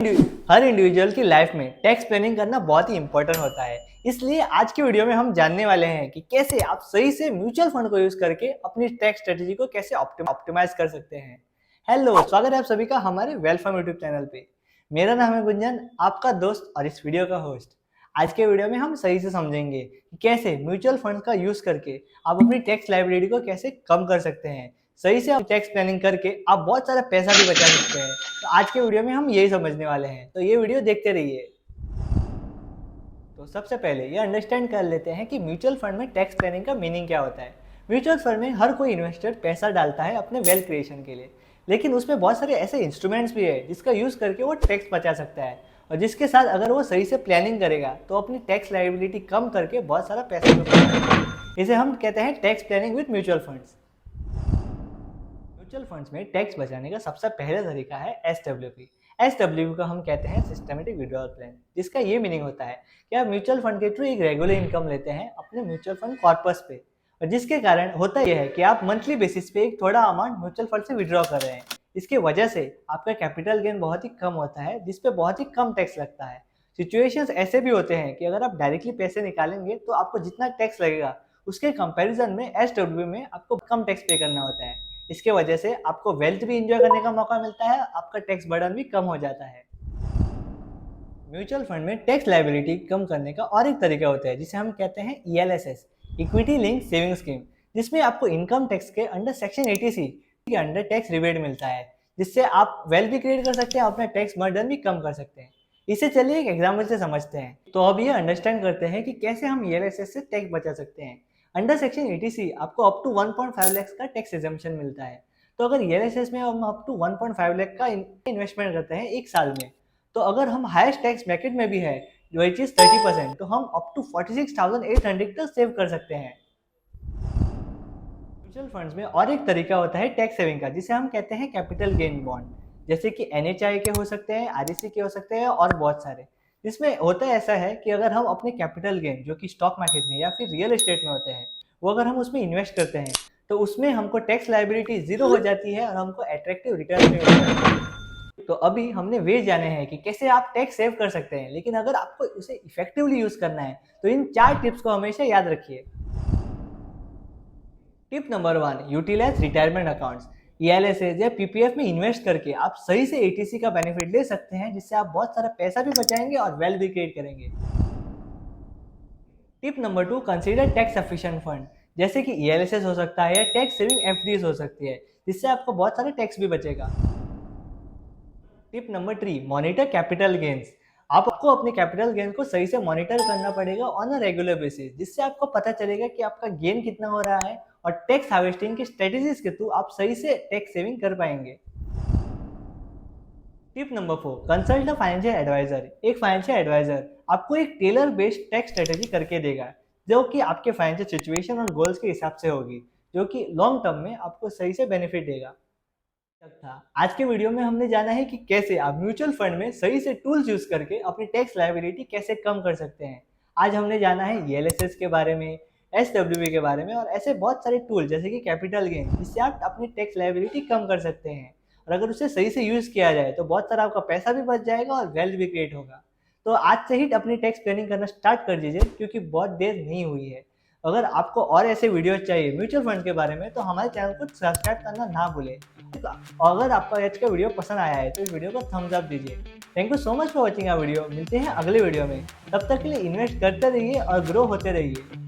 हर individual की life में tax planning करना बहुत ही इंपॉर्टेंट होता है। इसलिए आज की वीडियो में हम जानने वाले हैं कि कैसे आप सही से म्यूचुअल फंड को यूज करके अपनी टैक्स स्ट्रेटेजी को कैसे ऑप्टिमाइज कर सकते हैं। हेलो, स्वागत है आप सभी का हमारे वेलफम यूट्यूब चैनल पे। मेरा नाम है गुंजन, आपका दोस्त और इस वीडियो का होस्ट। आज के वीडियो में हम सही से समझेंगे कि कैसे म्यूचुअल फंड का यूज करके आप अपनी टैक्स लायबिलिटी को कैसे कम कर सकते हैं। सही से आप टैक्स प्लानिंग करके आप बहुत सारा पैसा भी बचा सकते हैं। तो आज के वीडियो में हम यही समझने वाले हैं, तो ये वीडियो देखते रहिए। तो सबसे पहले ये अंडरस्टैंड कर लेते हैं कि म्यूचुअल फंड में टैक्स प्लानिंग का मीनिंग क्या होता है। म्यूचुअल फंड में हर कोई इन्वेस्टर पैसा डालता है अपने वेल्थ क्रिएशन के लिए, लेकिन उसमें बहुत सारे ऐसे इंस्ट्रूमेंट्स भी है जिसका यूज करके वो टैक्स बचा सकता है, और जिसके साथ अगर वो सही से प्लानिंग करेगा तो अपनी टैक्स लायबिलिटी कम करके बहुत सारा पैसा भी बचा सकता है। इसे हम कहते हैं tax planning with mutual funds. Mutual funds में टैक्स बचाने का सबसे पहला तरीका है SWP। SWP को हम कहते हैं सिस्टमेटिक विड्रॉल प्लान, जिसका ये मीनिंग होता है कि आप म्यूचुअल फंड के थ्रू एक रेगुलर इनकम लेते हैं अपने म्यूचुअल फंड कॉर्पस पे, और जिसके कारण होता यह है कि आप मंथली बेसिस पे एक थोड़ा अमाउंट म्यूचुअल फंड से विड्रॉ कर रहे हैं। इसकी वजह से आपका कैपिटल गेन बहुत ही कम होता है, जिसपे बहुत ही कम टैक्स लगता है। सिचुएशंस ऐसे भी होते हैं कि अगर आप डायरेक्टली पैसे निकालेंगे तो आपको जितना टैक्स लगेगा उसके कंपैरिजन में SWP में आपको कम टैक्स पे करना होता है। इसके वजह से आपको वेल्थ भी एंजॉय करने का मौका मिलता है, आपका टैक्स बर्डन भी कम हो जाता है। म्यूचुअल फंड में टैक्स लायबिलिटी कम करने का और एक तरीका होता है जिसे हम कहते हैं ELSS, equity link saving scheme, जिसमें आपको इनकम टैक्स के अंडर सेक्शन 80C के अंडर टैक्स रिबेट मिलता है, जिससे आप वेल्थ भी क्रिएट कर सकते हैं, अपना टैक्स बर्डन भी कम कर सकते हैं। इसे चलिए एक एग्जाम्पल से समझते हैं। तो अब ये अंडरस्टैंड करते हैं कि कैसे हम ELSS से टैक्स बचा सकते हैं। अंडर सेक्शन 80C आपको अप टू 1.5 लाख का टैक्स एग्जम्पशन मिलता है। तो अगर ELSS में हम अप टू 1.5 लाख का इन्वेस्टमेंट करते हैं एक साल में, तो अगर हम हाईएस्ट टैक्स ब्रैकेट में भी है जो है 30%, तो हम अप टू 46,800 तक सेव कर सकते हैं। म्यूचुअल फंड्स में और एक तरीका होता है टैक्स सेविंग का, जिसे हम कहते हैं कैपिटल गेन बॉन्ड, जैसे कि NHI के हो सकते हैं, REC के हो सकते हैं और बहुत सारे। जिसमें होता है ऐसा है कि अगर हम अपने कैपिटल गेन जो कि स्टॉक मार्केट में या फिर रियल एस्टेट में होते हैं, वो अगर हम उसमें इन्वेस्ट करते हैं तो उसमें हमको टैक्स लायबिलिटी जीरो हो जाती है और हमको अट्रैक्टिव रिटर्न भी मिलता है। तो अभी हमने वे जाने हैं कि कैसे आप टैक्स सेव कर सकते हैं, लेकिन अगर आपको उसे इफेक्टिवली यूज करना है तो इन 4 टिप्स को हमेशा याद रखिए। Tip number 1, utilise retirement accounts. ELSS या PPF में इन्वेस्ट करके आप सही से ATC का बेनिफिट ले सकते हैं, जिससे आप बहुत सारा पैसा भी बचाएंगे और वेल्थ भी क्रिएट करेंगे। Tip number 2, consider tax efficient fund, जैसे कि ELSS हो सकता है या टैक्स सेविंग FDs हो सकती है, जिससे आपको बहुत सारा टैक्स भी बचेगा। Tip number 3, monitor capital gains. आपको अपने कैपिटल गेन को सही से मॉनिटर करना पड़ेगा ऑन अ रेगुलर बेसिस, जिससे आपको पता चलेगा कि आपका गेन कितना हो रहा है, और टैक्स हार्वेस्टिंग की स्ट्रेटेजीज के थ्रू आप सही से टैक्स सेविंग कर पाएंगे। Tip number 4, consult a financial adviser. एक फाइनेंशियल एडवाइजर आपको एक टेलर बेस्ड टैक्स स्ट्रेटेजी करके देगा, जो कि आपके फाइनेंशियल सिचुएशन और गोल्स के हिसाब से होगी, जो कि लॉन्ग टर्म में आपको सही से बेनिफिट देगा। तक था। आज के वीडियो में हमने जाना है कि कैसे आप म्यूचुअल फंड में सही से टूल्स यूज करके अपनी टैक्स लायबिलिटी कैसे कम कर सकते हैं। आज हमने जाना है ELSS के बारे में, SWP के बारे में, और ऐसे बहुत सारे टूल जैसे कि कैपिटल गेन, जिससे आप अपनी टैक्स लायबिलिटी कम कर सकते हैं। और अगर उसे सही से यूज किया जाए तो बहुत सारा आपका पैसा भी बच जाएगा और वेल्थ भी क्रिएट होगा। तो आज से ही अपनी टैक्स प्लानिंग करना स्टार्ट कर दीजिए, क्योंकि बहुत देर नहीं हुई है। अगर आपको और ऐसे वीडियोस चाहिए म्यूचुअल फंड के बारे में, तो हमारे चैनल को सब्सक्राइब करना ना भूलें। और अगर आपको आज का वीडियो पसंद आया है तो इस वीडियो को थम्स अप दीजिए। Thank you so much for watching our video. मिलते हैं अगले वीडियो में, तब तक के लिए इन्वेस्ट करते रहिए और ग्रो होते रहिए।